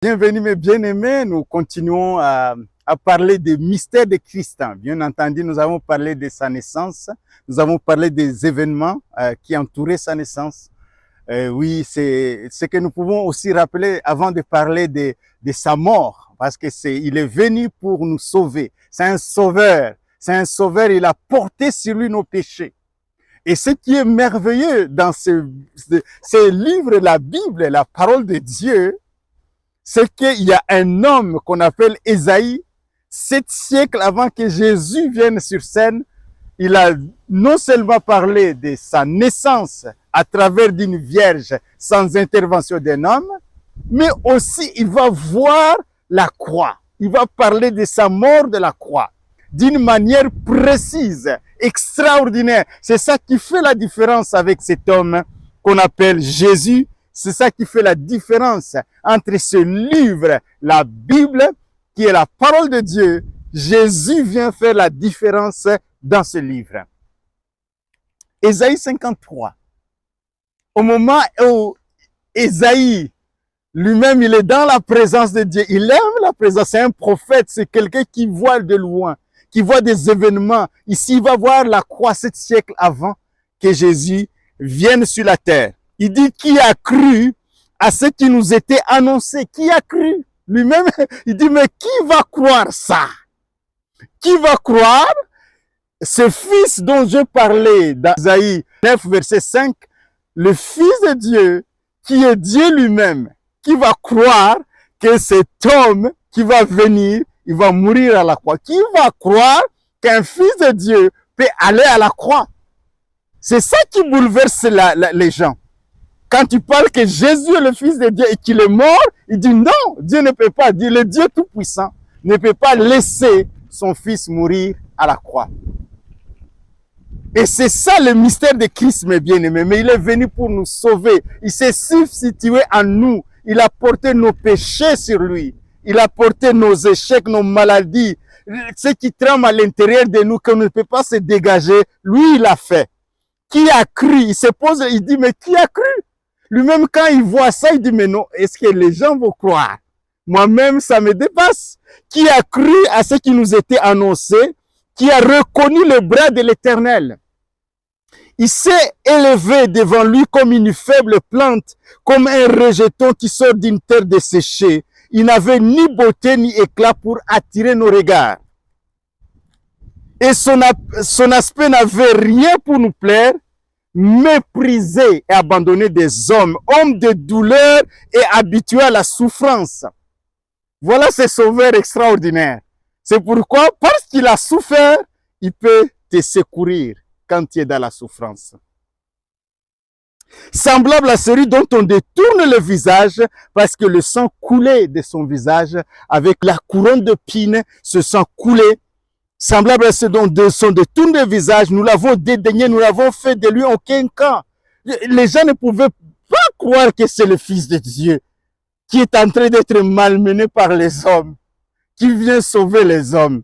Bienvenue mes bien-aimés, nous continuons à parler des mystères de Christ. Bien entendu, nous avons parlé de sa naissance, nous avons parlé des événements qui entouraient sa naissance. Oui, c'est ce que nous pouvons aussi rappeler avant de parler de sa mort, parce que il est venu pour nous sauver. C'est un sauveur, il a porté sur lui nos péchés. Et ce qui est merveilleux dans ce livre, la Bible, la parole de Dieu, c'est qu'il y a un homme qu'on appelle Ésaïe, 7 siècles avant que Jésus vienne sur scène. Il a non seulement parlé de sa naissance à travers d'une vierge sans intervention d'un homme, mais aussi il va voir la croix. Il va parler de sa mort de la croix d'une manière précise, extraordinaire. C'est ça qui fait la différence avec cet homme qu'on appelle Jésus. C'est ça qui fait la différence entre ce livre, la Bible, qui est la parole de Dieu. Jésus vient faire la différence dans ce livre. Ésaïe 53. Au moment où Ésaïe lui-même, il est dans la présence de Dieu. Il aime la présence. C'est un prophète. C'est quelqu'un qui voit de loin, qui voit des événements. Ici, il va voir la croix 7 siècles avant que Jésus vienne sur la terre. Il dit, qui a cru à ce qui nous était annoncé? Qui a cru? Lui-même, il dit, mais qui va croire ça? Qui va croire ce fils dont je parlais dans Isaïe 9, verset 5, le fils de Dieu, qui est Dieu lui-même, qui va croire que cet homme qui va venir, il va mourir à la croix. Qui va croire qu'un fils de Dieu peut aller à la croix? C'est ça qui bouleverse les gens. Quand tu parles que Jésus est le Fils de Dieu et qu'il est mort, il dit non, Dieu ne peut pas, Dieu, le Dieu Tout-Puissant, ne peut pas laisser son Fils mourir à la croix. Et c'est ça le mystère de Christ, mes bien-aimés. Mais il est venu pour nous sauver. Il s'est substitué à nous. Il a porté nos péchés sur lui. Il a porté nos échecs, nos maladies, ce qui trame à l'intérieur de nous, qu'on ne peut pas se dégager. Lui, il a fait. Qui a cru? Il se pose, il dit, mais qui a cru? Lui-même, quand il voit ça, il dit, mais non, est-ce que les gens vont croire? Moi-même, ça me dépasse. Qui a cru à ce qui nous était annoncé? Qui a reconnu le bras de l'Éternel? Il s'est élevé devant lui comme une faible plante, comme un rejeton qui sort d'une terre desséchée. Il n'avait ni beauté ni éclat pour attirer nos regards. Et son aspect n'avait rien pour nous plaire, méprisé et abandonné des hommes, homme de douleur et habitué à la souffrance. Voilà ce sauveur extraordinaire. C'est pourquoi, parce qu'il a souffert, il peut te secourir quand tu es dans la souffrance. Semblable à celui dont on détourne le visage, parce que le sang coulait de son visage, avec la couronne d'épines, ce sang coulait. Semblable à ce dont son détourne le visage, nous l'avons dédaigné, nous l'avons fait de lui aucun cas. Les gens ne pouvaient pas croire que c'est le Fils de Dieu qui est en train d'être malmené par les hommes, qui vient sauver les hommes.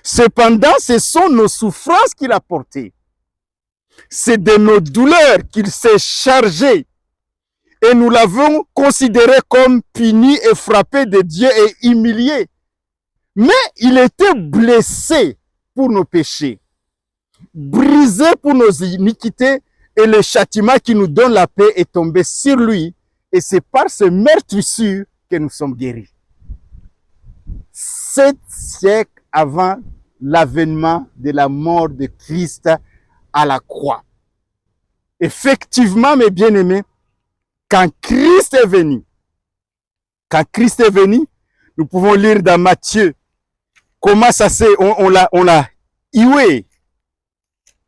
Cependant, ce sont nos souffrances qu'il a portées. C'est de nos douleurs qu'il s'est chargé. Et nous l'avons considéré comme puni et frappé de Dieu et humilié. Mais il était blessé pour nos péchés, brisé pour nos iniquités, et le châtiment qui nous donne la paix est tombé sur lui. Et c'est par ce meurtrissure que nous sommes guéris. 7 siècles avant l'avènement de la mort de Christ à la croix. Effectivement, mes bien-aimés, quand Christ est venu, nous pouvons lire dans Matthieu comment ça s'est, on a hué.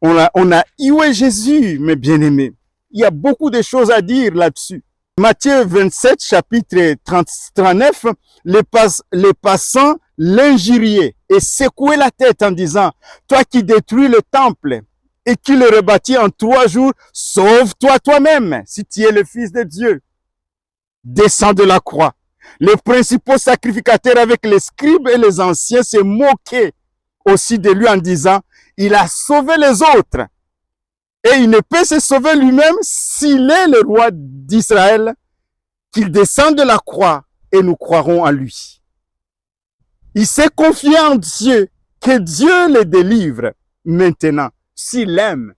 On a hué Jésus, mes bien-aimés. Il y a beaucoup de choses à dire là-dessus. Matthieu 27, chapitre 39, les passants l'injuriaient et secouaient la tête en disant, toi qui détruis le temple et qui le rebâtis en 3 jours, sauve-toi toi-même si tu es le Fils de Dieu. Descends de la croix. Les principaux sacrificateurs avec les scribes et les anciens se moquaient aussi de lui en disant, il a sauvé les autres. Et il ne peut se sauver lui-même s'il est le roi d'Israël, qu'il descende de la croix et nous croirons en lui. Il s'est confié en Dieu, que Dieu le délivre maintenant, s'il aime.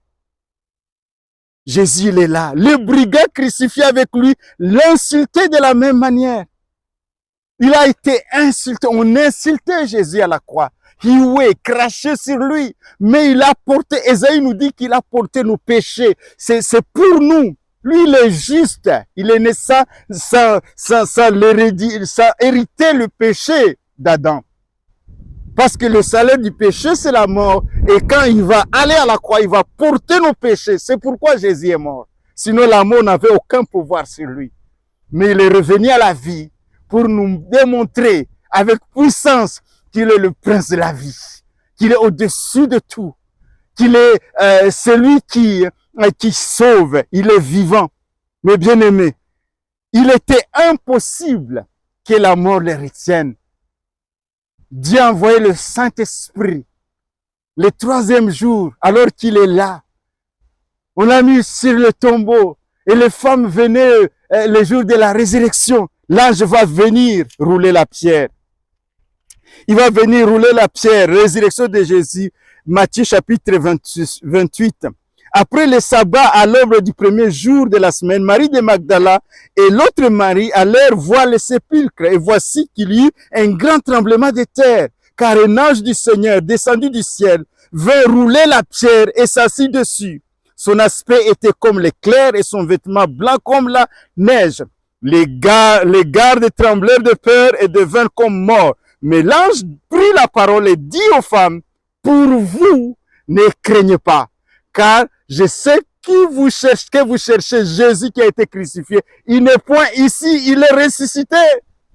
Jésus, il est là. Le brigand crucifié avec lui l'insultait de la même manière. Il a été insulté. On insultait Jésus à la croix. Hioué, craché sur lui. Mais il a porté, Ésaïe nous dit qu'il a porté nos péchés. C'est pour nous. Lui, il est juste. Il est né sans hériter le péché d'Adam. Parce que le salaire du péché, c'est la mort. Et quand il va aller à la croix, il va porter nos péchés. C'est pourquoi Jésus est mort. Sinon, la mort n'avait aucun pouvoir sur lui. Mais il est revenu à la vie pour nous démontrer avec puissance qu'il est le prince de la vie, qu'il est au-dessus de tout, qu'il est celui qui sauve, il est vivant. Mes bien-aimés, il était impossible que la mort les retienne. Dieu a envoyé le Saint-Esprit le 3e jour, alors qu'il est là. On l'a mis sur le tombeau et les femmes venaient le jour de la résurrection. L'ange va venir rouler la pierre. Il va venir rouler la pierre. Résurrection de Jésus, Matthieu chapitre 28. Après le sabbat, à l'aube du 1er jour de la semaine, Marie de Magdala et l'autre Marie allèrent voir le sépulcre. Et voici qu'il y eut un grand tremblement de terre, car un ange du Seigneur, descendu du ciel, vint rouler la pierre et s'assit dessus. Son aspect était comme l'éclair et son vêtement blanc comme la neige. Les gardes tremblèrent de peur et devinrent comme morts. Mais l'ange prit la parole et dit aux femmes, pour vous, ne craignez pas, car je sais que vous cherchez Jésus qui a été crucifié. Il n'est point ici, il est ressuscité.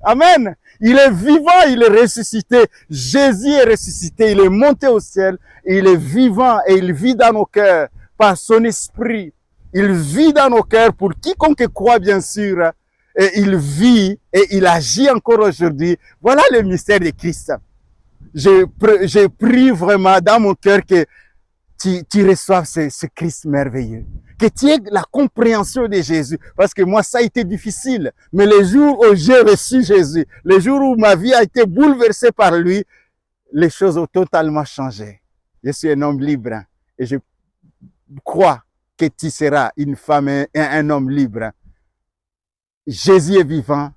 Amen. Il est vivant, il est ressuscité. Jésus est ressuscité, il est monté au ciel, il est vivant et il vit dans nos cœurs par son esprit. Il vit dans nos cœurs pour quiconque croit, bien sûr. Et il vit et il agit encore aujourd'hui. Voilà le mystère de Christ. J'ai pris vraiment dans mon cœur que tu reçoives ce Christ merveilleux. Que tu aies la compréhension de Jésus. Parce que moi, ça a été difficile. Mais les jours où j'ai reçu Jésus, les jours où ma vie a été bouleversée par lui, les choses ont totalement changé. Je suis un homme libre. Et je crois que tu seras une femme et un homme libre. Jésus est vivant.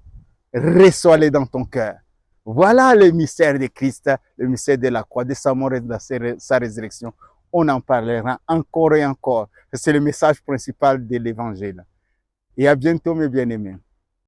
Reçois-le dans ton cœur. Voilà le mystère de Christ, le mystère de la croix, de sa mort et de sa résurrection. On en parlera encore et encore. C'est le message principal de l'évangile. Et à bientôt, mes bien-aimés.